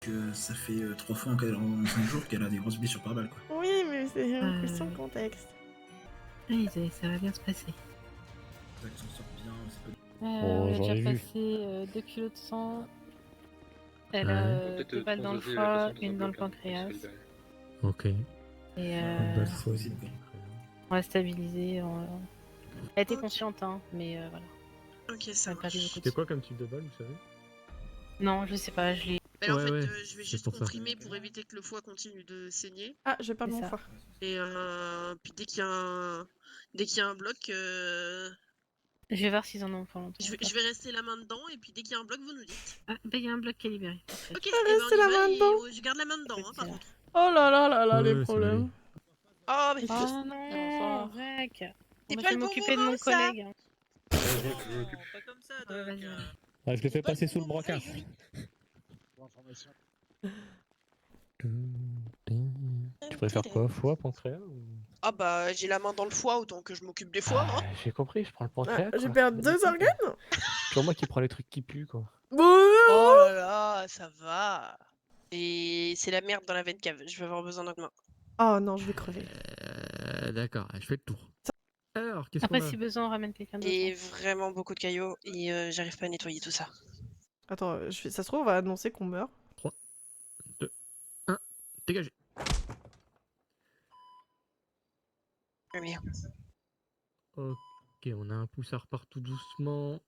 Que ça fait 3 fois en 5 jours qu'elle a des grosses blessures par balle, quoi. Oui, mais c'est une question de contexte. Oui, ça va bien se passer. Elle s'en sort bien, c'est pas... On a j'en ai déjà vu. passé 2 kilos de sang. Elle Ouais. a 2 balles dans le foie, une dans le pancréas. Ok. Et Bah, c'est possible, quoi. on l'a stabilisée. Elle était consciente, hein, mais voilà. Ok, ça Elle a perdu marche. beaucoup de C'est sang. quoi comme type de balle, vous savez? Non, je sais pas, je l'ai. Mais en Ouais, fait, ouais, je vais c'est juste pour ça. comprimer pour éviter que le foie continue de saigner. Ah, je perds C'est mon ça. foie. Et puis dès qu'il y a un bloc, Je vais voir s'ils en ont pour longtemps. je vais rester la main dedans et puis dès qu'il y a un bloc, vous nous dites. Ah, bah il y a un bloc qui est libéré. Parfait. Ok, vais et ben rester on y la va main et dedans. je garde la main dedans, hein, par contre. Oh là là là là, les Ouais, ça problèmes. Oh, mais Il Oh fait- non, Rec. C'est Moi, pas je le vais bon m'occuper de moment, mon ça. collègue. hein. Pas comme ça, Ouais, Doc. vas-y, allez. Ah, je l'ai fait pas passer le sous le moment, brancard. Yuri. Tu préfères quoi, foie, pancréas ou... Ah bah j'ai la main dans le foie, autant que je m'occupe des foies. Hein. J'ai compris, je prends le Ah, pancréas. j'ai quoi. perdu 2 organes. Toujours moi qui prends les trucs qui puent, quoi. Bon, Oh là là, ça va. Et c'est la merde dans la veine cave. Je vais avoir besoin d'autres mains. Oh non, je vais crever. D'accord, je fais le tour. Alors, qu'est-ce qu'on Après, a si besoin, on ramène quelqu'un d'autre. Et vraiment beaucoup de caillots et j'arrive pas à nettoyer tout ça. Attends, ça se trouve, on va annoncer qu'on meurt. 3, 2, 1, dégagez. Ah, merde. Ok, on a un poussard partout doucement.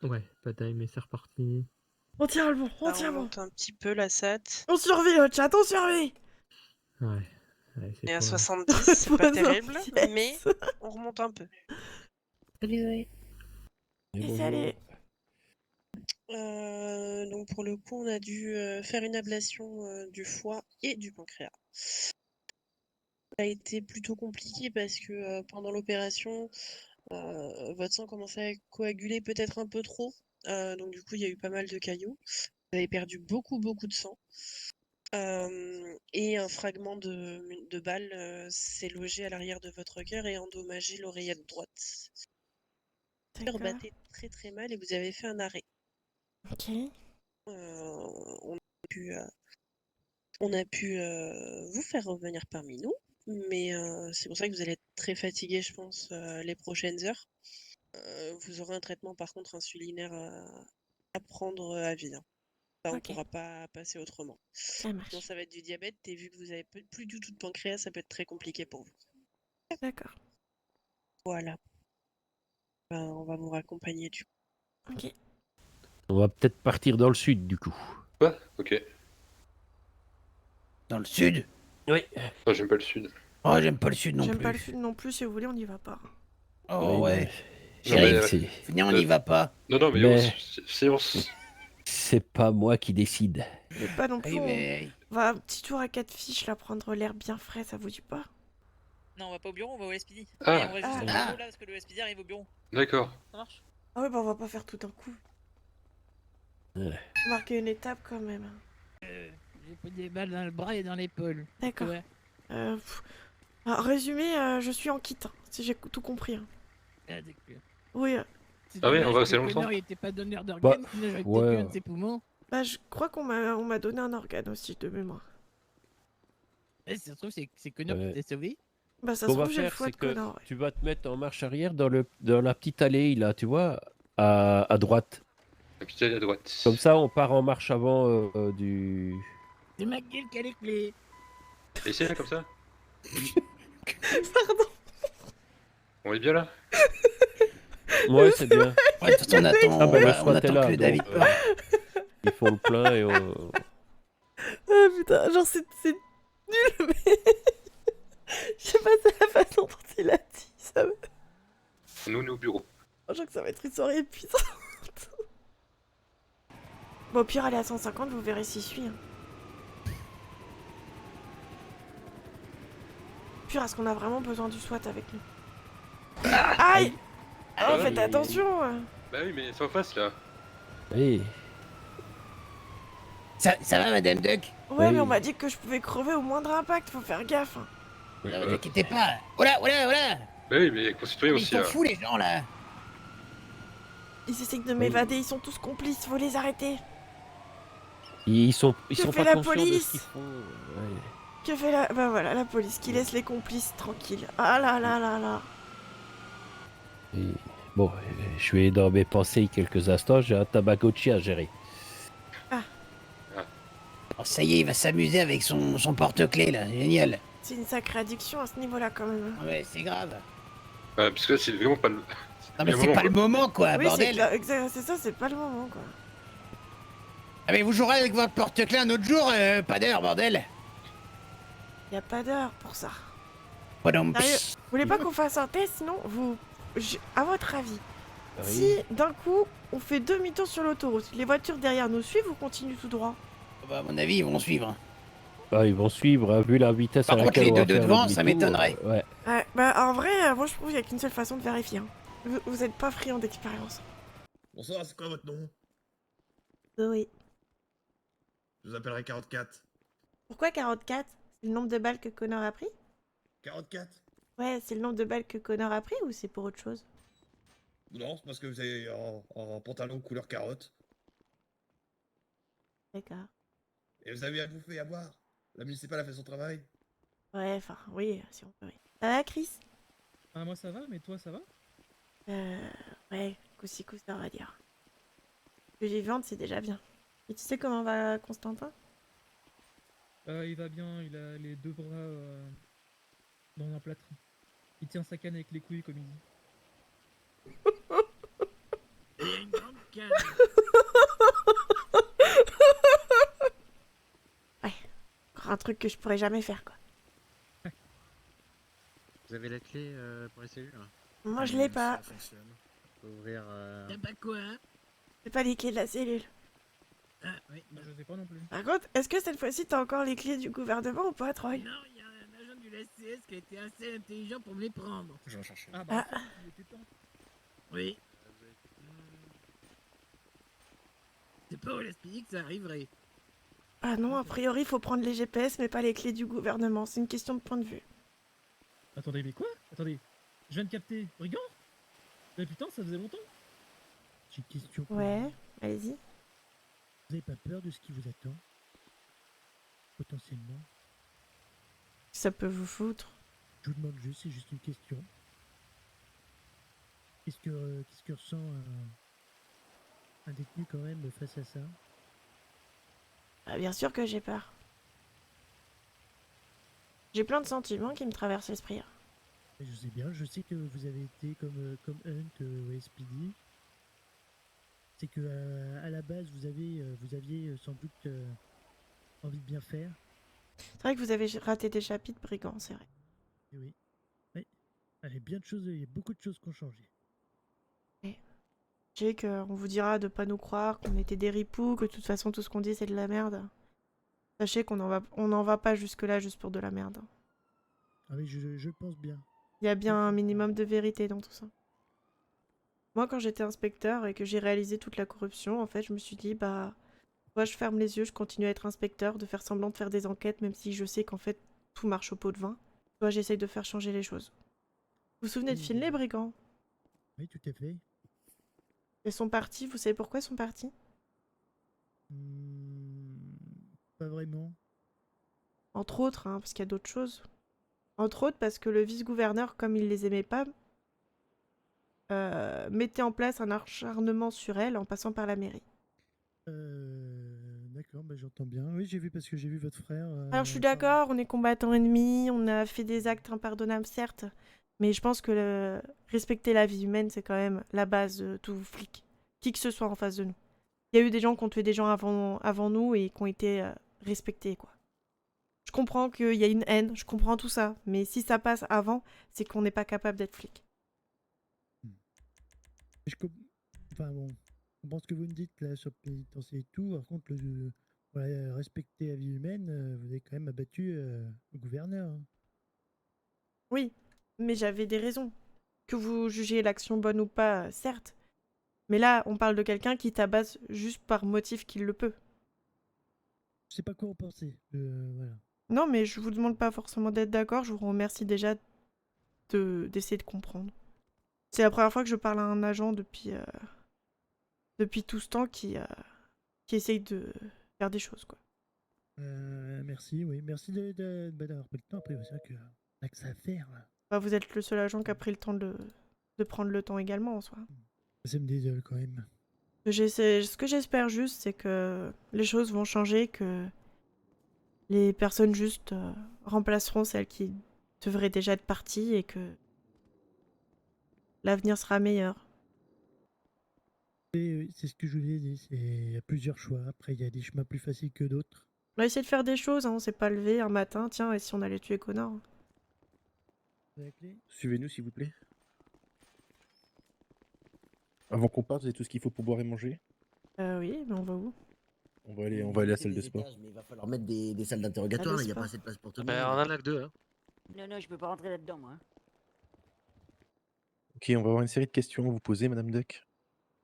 Ouais, pas taille, mais c'est reparti. On tient le bon, on Ça tient bon. remonte un petit peu la SAT. On survit, le chat, on survit. Ouais, c'est Et à quoi 70, c'est pas terrible, Yes. mais on remonte un peu. Salut Zoé. Et salut. Donc pour le coup, on a dû faire une ablation du foie et du pancréas. Ça a été plutôt compliqué parce que pendant l'opération, votre sang commençait à coaguler peut-être un peu trop. Donc du coup, il y a eu pas mal de caillots. Vous avez perdu beaucoup de sang. Et un fragment de balle s'est logé à l'arrière de votre cœur et endommagé l'oreillette droite. Le cœur D'accord. battait très mal et vous avez fait un arrêt. Ok. On a pu vous faire revenir parmi nous, mais c'est pour ça que vous allez être très fatigué, je pense, les prochaines heures. Vous aurez un traitement par contre insulinaire à prendre à vie. Hein. Ça, on ne Ok. pourra pas passer autrement. Ça marche. Sinon, ça va être du diabète, et vu que vous avez plus du tout de pancréas, ça peut être très compliqué pour vous. D'accord. Voilà. On va vous raccompagner du coup. Ok. On va peut-être partir dans le sud du coup. Quoi? Ok. Dans le sud? Oui. Oh, j'aime pas le sud. Oh, j'aime pas le sud non plus. J'aime pas le sud non plus, si vous voulez, on y va pas. Oh ouais. Non, Chérie, mais, viens, on y va pas. non, mais, Mais- séance. C'est pas moi qui décide. Mais pas non plus. Oui, mais... On va un petit tour à 4 fiches, là, prendre l'air bien frais, ça vous dit pas? Non, on va pas au bureau, on va au SPD. Ah. Et on reste juste au Ah. bureau là parce que le SPD arrive au bureau. D'accord. Ça marche? Ah ouais, bah on va pas faire tout un coup. Ouais. Marquer une étape quand même. J'ai pris des balles dans le bras et dans l'épaule. D'accord. Ouais. En résumé, je suis en kit, hein, si j'ai tout compris. Hein. Ah, d'accord. Oui, C'est Ah oui, dommage on va que assez le longtemps. connard, il était pas donneur d'organes, sinon j'aurais peut-être ouais. eu un de ses poumons. bah je crois qu'on m'a donné un organe aussi de mémoire. Eh, si ça se trouve, c'est Connor Ouais. qui t'a sauvé. Bah ça Ce se qu'on va trouve, j'ai le faire, foie c'est de que connard. Ouais. tu vas te mettre en marche arrière dans la petite allée là, tu vois, à droite. La petite allée à droite. Comme ça, on part en marche avant du. C'est ma gueule qui a les clés. Et c'est là, comme ça? Pardon. On est bien là? Ouais, c'est bien. Ouais, de toute façon, on attend, Ah bah, le on SWAT est attend là, que donc, David parte. Ils font le plein et on. Ah putain, genre c'est nul, mais... Je sais pas, c'est la façon dont il a dit, ça me... Nous, on est au bureau. Je crois que ça va être une soirée épuisante. Bon, au pire, allez à 150, vous verrez si je suis. Hein. Pire, est-ce qu'on a vraiment besoin du SWAT avec nous? Aïe! Oh, ouais, faites mais- attention! Bah oui, mais c'est en face là. Oui. Ça va, Madame Duck? Ouais, Oui. mais on m'a dit que je pouvais crever au moindre impact, faut faire gaffe. Hein. Oui, Ne vous voilà. inquiétez pas. Oh là, oh là, oh là. Bah oui, mais concitoyens Mais ils aussi sont là. fous, les gens, là. Ils essayent de m'évader, ils sont tous complices, faut les arrêter. Ils sont fait pas la conscients de police ce qu'ils font. Ouais. Que fait la... Bah voilà, la police qui laisse les complices tranquilles. Ah là là là là. Et, bon, je vais dans mes pensées quelques instants, j'ai un Tamagotchi à gérer. Oh, ça y est, il va s'amuser avec son porte-clés là, génial. C'est une sacrée addiction à ce niveau-là quand même. Ouais, c'est grave. Parce que là, c'est vraiment pas le. Non mais c'est pas le moment quoi, Oui, bordel. c'est ça, c'est pas le moment quoi. Ah mais vous jouerez avec votre porte-clés un autre jour, pas d'heure, bordel. Y a pas d'heure pour ça. Oh non, Sérieux, vous voulez pas qu'on fasse un test sinon à votre avis, si d'un coup on fait demi-tour sur l'autoroute, les voitures derrière nous suivent ou continuent tout droit? Bah, à mon avis, ils vont suivre. Bah, ils vont suivre, hein, vu la vitesse Par à contre, laquelle les on va deux de faire devant, le ça demi-tour, m'étonnerait. ouais. Ouais, bah en vrai, moi je trouve qu'il y a qu'une seule façon de vérifier. Hein. Vous êtes pas friand d'expérience. Bonsoir, c'est quoi votre nom? Oui. Je vous appellerai 44. Pourquoi 44? C'est le nombre de balles que Connor a pris? 44? Ouais, c'est le nombre de balles que Connor a pris ou c'est pour autre chose? Non, c'est parce que vous avez en pantalon couleur carotte. D'accord. Et vous avez à bouffer et à boire. La municipale a fait son travail. Ouais, enfin, oui, si on peut, oui. Ça va, Chris? Ah, moi ça va, mais toi ça va? Ouais, coup-ci coup-ça, on va dire. Que vivante, c'est déjà bien. Et tu sais comment va Constantin? Il va bien, il a les deux bras dans un plâtre. Il tient sa canne avec les couilles comme il dit. Il y a une grande canne. Ouais, encore un truc que je pourrais jamais faire, quoi. Vous avez la clé pour les cellules? Moi, je l'ai pas. Ça fonctionne. Faut ouvrir. T'as pas quoi, hein? J'ai pas les clés de la cellule. Ah, oui. Je sais pas non plus. Par contre, est-ce que cette fois-ci, t'as encore les clés du gouvernement ou pas, Troy? Non, il y a un agent du LCS qui a été assez intelligent pour me les prendre. Je vais en chercher. Ah bah, Ah. il était temps. Oui. C'est pas au LSPD que ça arriverait. Ah non, a priori, faut prendre les GPS, mais pas les clés du gouvernement. C'est une question de point de vue. Attendez, mais quoi? Attendez, je viens de capter. Brigand? Mais putain, ça faisait longtemps. J'ai une question. pour Ouais, vous. allez-y. Vous avez pas peur de ce qui vous attend? Potentiellement. Ça peut vous foutre. Je vous demande juste, c'est juste une question. Qu'est-ce que ressent un détenu quand même face à ça? Ah, bien sûr que j'ai peur. J'ai plein de sentiments qui me traversent l'esprit. Je sais bien, je sais que vous avez été comme Hunt au SPD. C'est que à la base vous aviez sans doute envie de bien faire. C'est vrai que vous avez raté des chapitres, brigands, c'est vrai. Et oui. Oui. Il y a bien de choses, il y a beaucoup de choses qui ont changé. Je sais qu'on vous dira de pas nous croire, qu'on était des ripoux, que de toute façon tout ce qu'on dit c'est de la merde. Sachez qu'on n'en va pas jusque-là juste pour de la merde. Ah oui, je pense bien. Il y a bien un minimum de vérité dans tout ça. Moi, quand j'étais inspecteur et que j'ai réalisé toute la corruption, en fait, je me suis dit, bah, moi, je ferme les yeux, je continue à être inspecteur, de faire semblant de faire des enquêtes, même si je sais qu'en fait, tout marche au pot de vin. Toi, j'essaye de faire changer les choses. Vous vous souvenez de Finlay, brigand? Oui, tout à fait. Ils sont partis, vous savez pourquoi ils sont partis? Pas vraiment. Entre autres, hein, parce qu'il y a d'autres choses. Entre autres, parce que le vice-gouverneur, comme il les aimait pas, mettait en place un acharnement sur elle en passant par la mairie. D'accord, bah j'entends bien. Oui, j'ai vu parce que j'ai vu votre frère. Alors je suis d'accord, on est combattants ennemis, on a fait des actes impardonnables certes, mais je pense que respecter la vie humaine c'est quand même la base de tout flic, qui que ce soit en face de nous. Il y a eu des gens qui ont tué des gens avant nous et qui ont été respectés quoi. Je comprends qu'il y a une haine, je comprends tout ça, mais si ça passe avant, c'est qu'on n'est pas capable d'être flic. Enfin bon, je comprends ce que vous me dites là sur le pénitencier et tout. Par contre, voilà, respecter la vie humaine, vous avez quand même abattu le gouverneur. Hein. Oui, mais j'avais des raisons. Que vous jugiez l'action bonne ou pas, certes. Mais là, on parle de quelqu'un qui tabasse juste par motif qu'il le peut. Je sais pas quoi en penser. Voilà. Non, mais je vous demande pas forcément d'être d'accord, je vous remercie déjà d'essayer de comprendre. C'est la première fois que je parle à un agent depuis tout ce temps qui essaye faire des choses, quoi. Merci, oui. Merci d'avoir pris le temps. Après, c'est vrai que on a que ça à faire, là. Bah, vous êtes le seul agent qui a pris le temps de prendre le temps également, en soi. Ça me désole quand même. Ce que j'espère juste, c'est que les choses vont changer, que les personnes juste remplaceront celles qui devraient déjà être parties et que l'avenir sera meilleur. Et c'est ce que je vous ai dit. Il y a plusieurs choix. Après, il y a des chemins plus faciles que d'autres. On a essayé de faire des choses, hein, on s'est pas levé un matin, tiens, et si on allait tuer Connor? Vous avez la clé? Suivez-nous, s'il vous plaît. Avant qu'on parte, vous avez tout ce qu'il faut pour boire et manger? Oui, mais on va où? On va aller à la salle de sport. Mais il va falloir mettre des salles d'interrogatoire, Salle de il n'y a pas sport. assez de place pour tout le Ben, monde. on en a que deux, hein. Non, je peux pas rentrer là-dedans, moi. Ok, on va avoir une série de questions à vous poser, Madame Duck.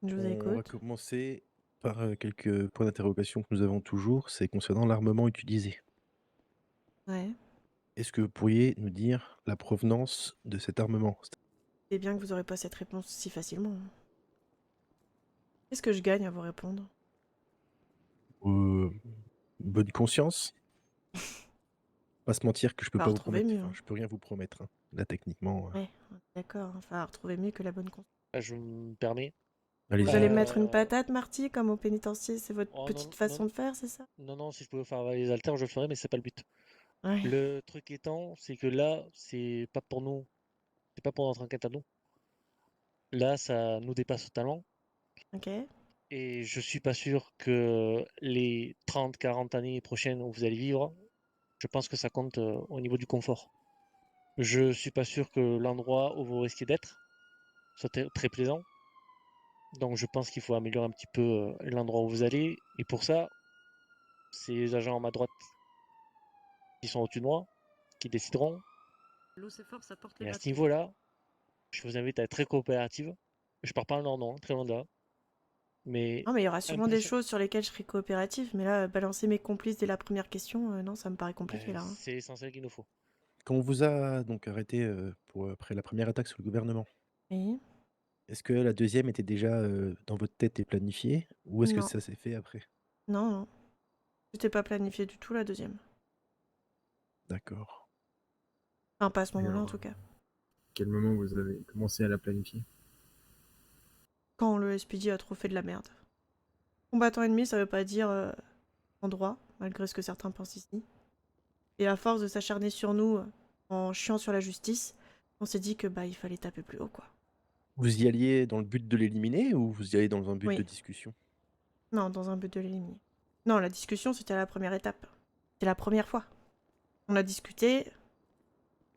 Je vous On va écoute. commencer par quelques points d'interrogation que nous avons toujours. C'est concernant l'armement utilisé. Ouais. Est-ce que vous pourriez nous dire la provenance de cet armement? C'est bien que vous aurez pas cette réponse si facilement, hein. Qu'est-ce que je gagne à vous répondre? Bonne conscience. Pas se mentir que je peux Faut pas vous retrouver promettre. mieux, Enfin, hein. je peux rien vous promettre, hein. Là, techniquement. Ouais, on est d'accord, hein. Faut retrouver mieux que la bonne conscience. Je me permets. Allez-y. Vous allez mettre une patate, Marty, comme au pénitencier, c'est votre Oh, petite non, façon non. de faire, c'est ça? Non, si je pouvais faire les haltères, je le ferais, mais c'est pas le but. Ouais. Le truc étant, c'est que là, c'est pas pour nous. C'est pas pour notre enquête à nous. Là, ça nous dépasse totalement. Ok. Et je suis pas sûr que les 30, 40 années prochaines où vous allez vivre, je pense que ça compte au niveau du confort. Je suis pas sûr que l'endroit où vous risquez d'être soit très plaisant. Donc je pense qu'il faut améliorer un petit peu l'endroit où vous allez. Et pour ça, c'est les agents à ma droite qui sont au-dessus de moi, qui décideront. L'eau, c'est fort, ça porte les Et à ce bateaux. niveau-là, je vous invite à être très coopérative. Je pars pas en leur nom, très loin de là. Mais Non, mais il y aura sûrement des impression- choses sur lesquelles je serai coopérative, mais là, balancer mes complices dès la première question, non, ça me paraît compliqué, là, hein. c'est l'essentiel qu'il nous faut. Quand on vous a donc arrêté après la première attaque sur le gouvernement, Oui. est-ce que la deuxième était déjà dans votre tête et planifiée, ou est-ce que Non. ça s'est fait après? Non, non. C'était pas planifié du tout, la deuxième. D'accord. Enfin, pas à ce Et moment-là, en alors, tout cas. Quel moment vous avez commencé à la planifier? Quand le SPD a trop fait de la merde. Combattant ennemi, ça veut pas dire endroit, malgré ce que certains pensent ici. Et à force de s'acharner sur nous en chiant sur la justice, on s'est dit que bah il fallait taper plus haut, quoi. Vous y alliez dans le but de l'éliminer, ou vous y allez dans un but Oui. de discussion? Non, dans un but de l'éliminer. Non, la discussion, c'était la première étape. C'était la première fois. On a discuté.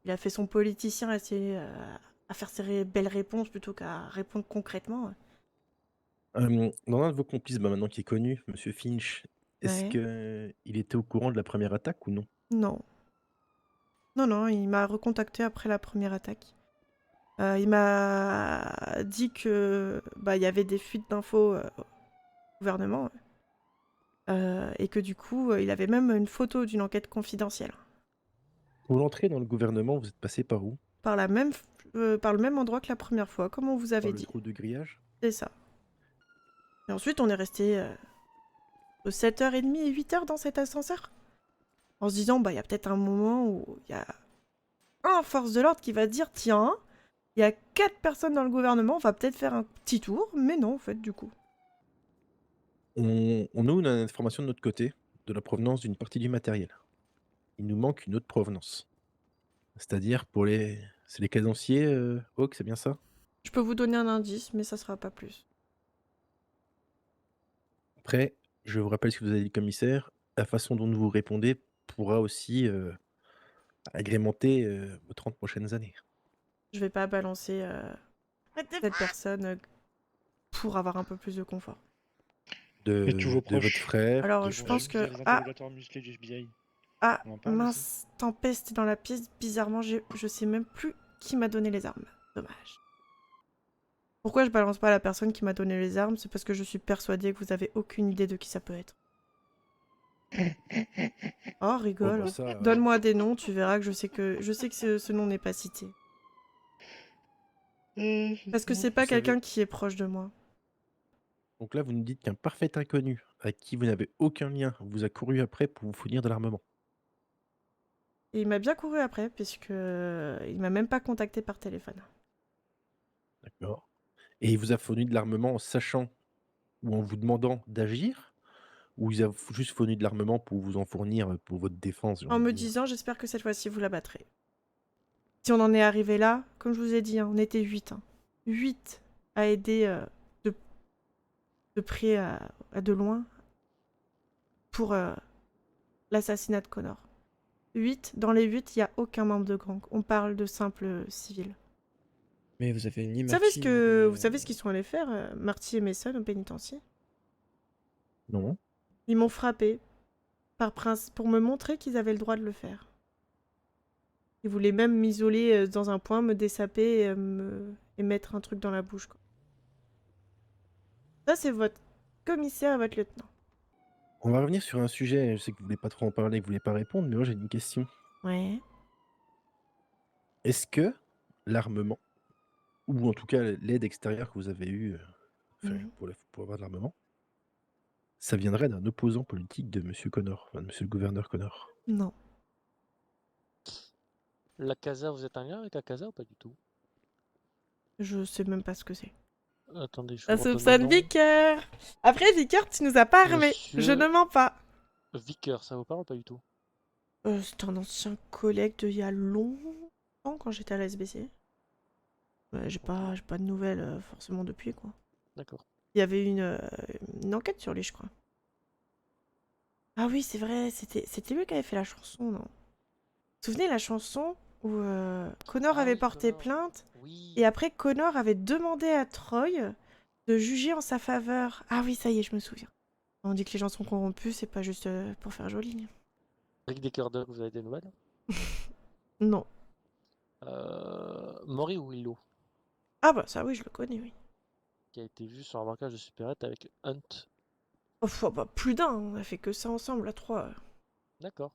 Il a fait son politicien essayer à faire ses belles réponses plutôt qu'à répondre concrètement. Dans un de vos complices, maintenant qui est connu, Monsieur Finch, est-ce Ouais. que il était au courant de la première attaque ou non? Non. Non, il m'a recontacté après la première attaque. Il m'a dit que bah il y avait des fuites d'infos au gouvernement. Et que du coup, il avait même une photo d'une enquête confidentielle. Pour l'entrée dans le gouvernement, vous êtes passé par où? Par le même endroit que la première fois, comme on vous avait Par le dit. trou de grillage? C'est ça. Et ensuite, on est resté de 7h30 et 8h dans cet ascenseur. En se disant, bah, il y a peut-être un moment où il y a un force de l'ordre qui va dire, tiens, il y a 4 personnes dans le gouvernement, on va peut-être faire un petit tour. Mais non, en fait, du coup. On a une information de notre côté, de la provenance d'une partie du matériel. Il nous manque une autre provenance. C'est-à-dire c'est les cadenciers, Hawk, c'est bien ça? Je peux vous donner un indice, mais ça sera pas plus. Après, je vous rappelle ce que vous avez dit, le commissaire, la façon dont vous répondez pourra aussi agrémenter vos 30 prochaines années. Je vais pas balancer cette personne pour avoir un peu plus de confort. Mais toujours De votre proche. frère. Alors, je pense que... Ah, musclés du FBI. ah On en parle mince, Tempeste est dans la pièce. Bizarrement, je sais même plus qui m'a donné les armes. Dommage. Pourquoi je balance pas la personne qui m'a donné les armes? C'est parce que je suis persuadée que vous avez aucune idée de qui ça peut être. Oh, rigole. Oh, bah ça, Donne-moi des noms, tu verras que je sais que ce nom n'est pas cité. Parce que c'est pas Vous savez- quelqu'un qui est proche de moi. Donc là, vous nous dites qu'un parfait inconnu, avec qui vous n'avez aucun lien, vous a couru après pour vous fournir de l'armement. Et il m'a bien couru après, puisque il m'a même pas contacté par téléphone. D'accord. Et il vous a fourni de l'armement en sachant ou en vous demandant d'agir? Ou il a juste fourni de l'armement pour vous en fournir, pour votre défense, j'ai En envie me de dire? disant, j'espère que cette fois-ci vous la battrez. Si on en est arrivé là, comme je vous ai dit, hein, on était 8. 8 à aider de près à de loin pour l'assassinat de Connor. 8, dans les 8, il n'y a aucun membre de gang. On parle de simples civils. Mais vous avez ni Vous Marty, savez ce qu'ils sont allés faire, Marty et Mason, au pénitencier? Non. Ils m'ont frappé pour me montrer qu'ils avaient le droit de le faire. Ils voulaient même m'isoler dans un point, me dessaper et mettre un truc dans la bouche, quoi. Ça, c'est votre commissaire et votre lieutenant. On va revenir sur un sujet, je sais que vous voulez pas trop en parler, que vous voulez pas répondre, mais moi j'ai une question. Ouais. Est-ce que l'armement, ou en tout cas l'aide extérieure que vous avez eue pour avoir de l'armement, ça viendrait d'un opposant politique de Monsieur Connor, enfin de Monsieur le gouverneur Connor? Non. La Casa, vous êtes en lien avec la Casa ou pas du tout? Je sais même pas ce que c'est. Attendez, je Ça vous redonne le soupçonne nom. Vicker. Après, Vicker, tu nous as pas armés. Monsieur- Je ne mens pas. Vicker, ça vous parle ou pas du tout? C'est un ancien collègue d'il y a longtemps, quand j'étais à la SBC. Ouais, j'ai pas de nouvelles forcément depuis, quoi. D'accord. Il y avait une enquête sur lui, je crois. Ah oui, c'est vrai, c'était lui qui avait fait la chanson, non? Vous vous souvenez la chanson où Connor avait porté plainte et après Connor avait demandé à Troy de juger en sa faveur. Ah oui, ça y est, je me souviens. On dit que les gens sont corrompus, c'est pas juste pour faire joli. Rick Deckerdog, vous avez des nouvelles? Non. Maury ou Willow, Ah bah ça oui, je le connais, oui. qui a été vu sur un marquage de supérette avec Hunt. Oh, bah, plus d'un, on a fait que ça ensemble, à 3. D'accord.